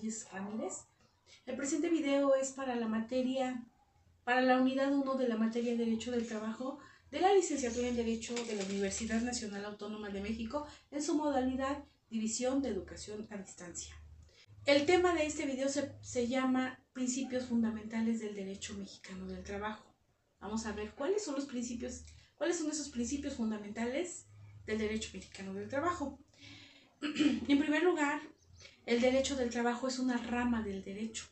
Reyes Ramírez. El presente video es para la unidad 1 de la materia Derecho del Trabajo de la licenciatura en Derecho de la Universidad Nacional Autónoma de México en su modalidad División de Educación a Distancia. El tema de este video se llama Principios Fundamentales del Derecho Mexicano del Trabajo. Vamos a ver cuáles son esos principios fundamentales del Derecho Mexicano del Trabajo. En primer lugar, el derecho del trabajo es una rama del derecho,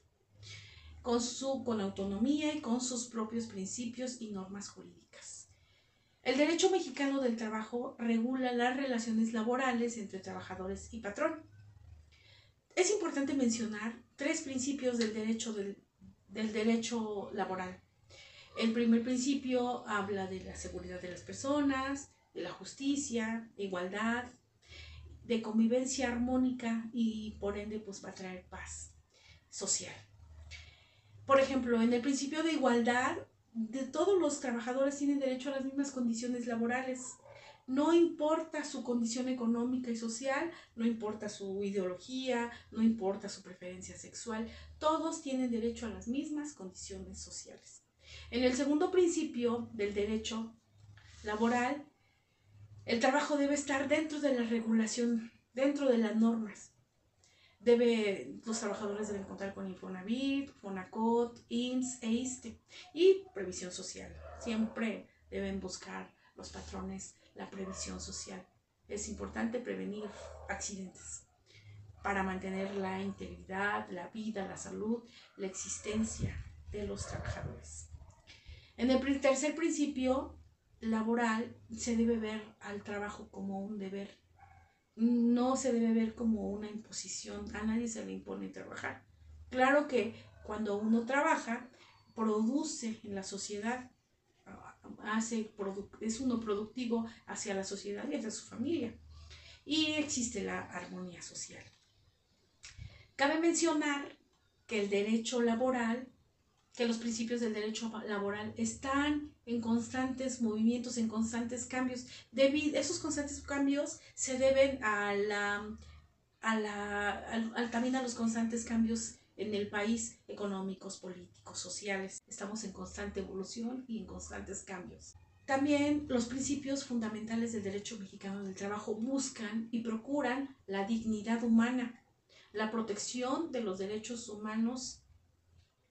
con autonomía y con sus propios principios y normas jurídicas. El derecho mexicano del trabajo regula las relaciones laborales entre trabajadores y patrón. Es importante mencionar tres principios del derecho laboral. El primer principio habla de la seguridad de las personas, de la justicia, igualdad, de convivencia armónica y por ende pues va a traer paz social. Por ejemplo, en el principio de igualdad, de todos los trabajadores tienen derecho a las mismas condiciones laborales. No importa su condición económica y social, no importa su ideología, no importa su preferencia sexual, todos tienen derecho a las mismas condiciones sociales. En el segundo principio del derecho laboral, el trabajo debe estar dentro de la regulación, dentro de las normas. Los trabajadores deben contar con Infonavit, Fonacot, IMSS e ISSSTE y previsión social. Siempre deben buscar los patrones la previsión social. Es importante prevenir accidentes para mantener la integridad, la vida, la salud, la existencia de los trabajadores. En el tercer principio laboral se debe ver al trabajo como un deber. No se debe ver como una imposición. A nadie se le impone trabajar. Claro que cuando uno trabaja, produce en la sociedad, es uno productivo hacia la sociedad y hacia su familia. Y existe la armonía social. Cabe mencionar que los principios del derecho laboral están en constantes movimientos, en constantes cambios. Esos constantes cambios se deben también a los constantes cambios en el país, económicos, políticos, sociales. Estamos en constante evolución y en constantes cambios. También los principios fundamentales del derecho mexicano del trabajo buscan y procuran la dignidad humana, la protección de los derechos humanos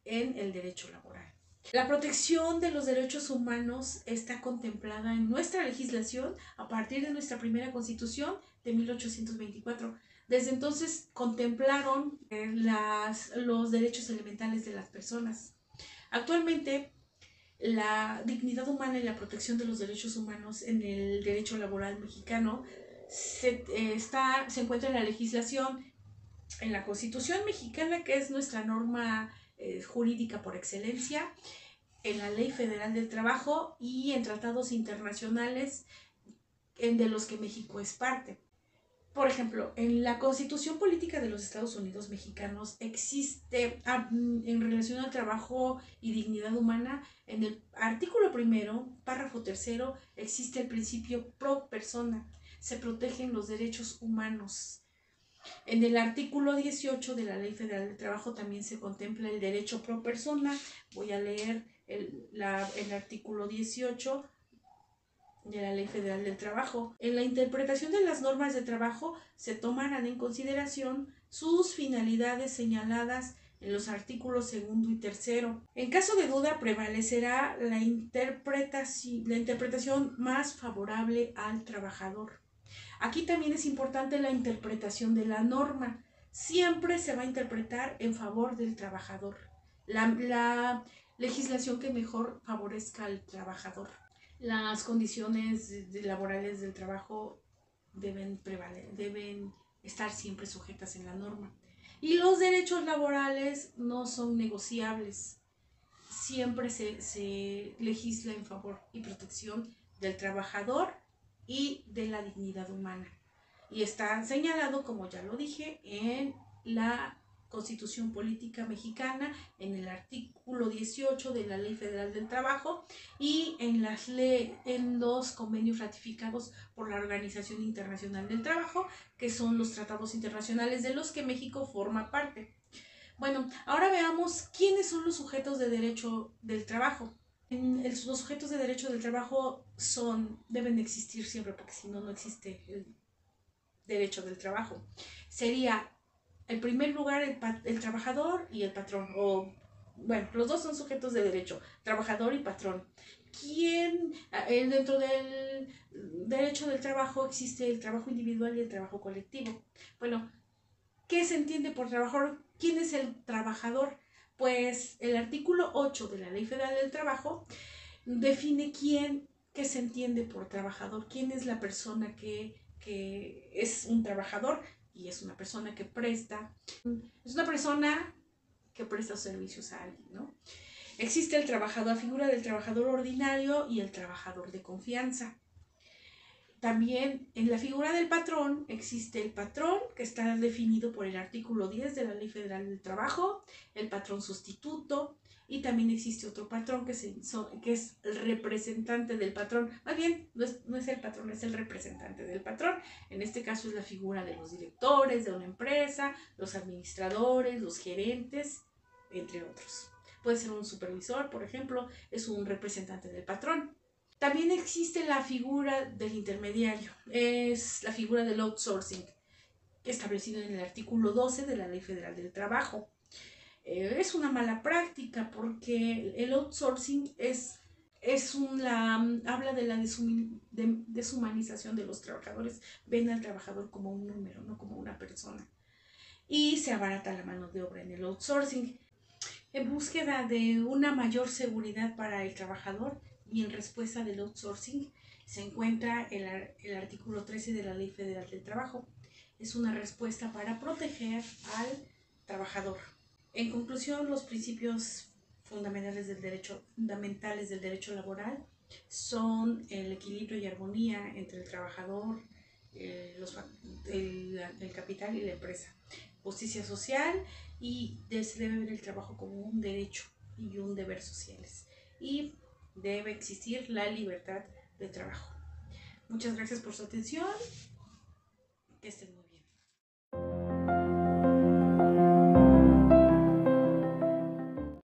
en el derecho laboral. La protección de los derechos humanos está contemplada en nuestra legislación a partir de nuestra primera Constitución de 1824. Desde entonces contemplaron los derechos elementales de las personas. Actualmente, la dignidad humana y la protección de los derechos humanos en el derecho laboral mexicano se encuentra en la legislación, en la Constitución mexicana, que es nuestra norma jurídica por excelencia, en la Ley Federal del Trabajo y en tratados internacionales de los que México es parte. Por ejemplo, en la Constitución Política de los Estados Unidos Mexicanos existe, en relación al trabajo y dignidad humana, en el artículo 1, párrafo 3, existe el principio pro persona. Se protegen los derechos humanos. En el artículo 18 de la Ley Federal del Trabajo también se contempla el derecho pro persona. Voy a leer el artículo 18 de la Ley Federal del Trabajo. En la interpretación de las normas de trabajo se tomarán en consideración sus finalidades señaladas en los artículos 2 y 3. En caso de duda, prevalecerá la interpretación más favorable al trabajador. Aquí también es importante la interpretación de la norma. Siempre se va a interpretar en favor del trabajador. La legislación que mejor favorezca al trabajador. Las condiciones laborales del trabajo deben estar siempre sujetas en la norma. Y los derechos laborales no son negociables. Siempre se legisla en favor y protección del trabajador y de la dignidad humana. Y está señalado, como ya lo dije, en la Constitución Política Mexicana, en el artículo 18 de la Ley Federal del Trabajo y en los convenios ratificados por la Organización Internacional del Trabajo, que son los tratados internacionales de los que México forma parte. Bueno, ahora veamos quiénes son los sujetos de derecho del trabajo. Los sujetos de derecho del trabajo deben existir siempre, porque si no, no existe el derecho del trabajo. Sería, en primer lugar, el trabajador y el patrón, o bueno, los dos son sujetos de derecho, trabajador y patrón. Dentro del derecho del trabajo existe el trabajo individual y el trabajo colectivo? Bueno, ¿qué se entiende por trabajador? ¿Quién es el trabajador? Pues el artículo 8 de la Ley Federal del Trabajo define qué se entiende por trabajador, quién es la persona que es un trabajador y es una persona es una persona que presta servicios a alguien, ¿no? Existe el trabajador, la figura del trabajador ordinario y el trabajador de confianza. También en la figura del patrón existe el patrón, que está definido por el artículo 10 de la Ley Federal del Trabajo, el patrón sustituto, y también existe otro patrón que es el representante del patrón. Más bien, no es el patrón, es el representante del patrón. En este caso es la figura de los directores de una empresa, los administradores, los gerentes, entre otros. Puede ser un supervisor, por ejemplo, es un representante del patrón. También existe la figura del intermediario, es la figura del outsourcing, establecido en el artículo 12 de la Ley Federal del Trabajo. Es una mala práctica porque el outsourcing habla de la deshumanización de los trabajadores. Ven al trabajador como un número, no como una persona. Y se abarata la mano de obra en el outsourcing. En búsqueda de una mayor seguridad para el trabajador y en respuesta del outsourcing se encuentra el artículo 13 de la Ley Federal del Trabajo. Es una respuesta para proteger al trabajador. En conclusión, los principios fundamentales del derecho laboral son el equilibrio y armonía entre el trabajador, el capital y la empresa, justicia social, y se debe ver el trabajo como un derecho y un deber sociales, y debe existir la libertad de trabajo. Muchas gracias por su atención, que estén muy bien.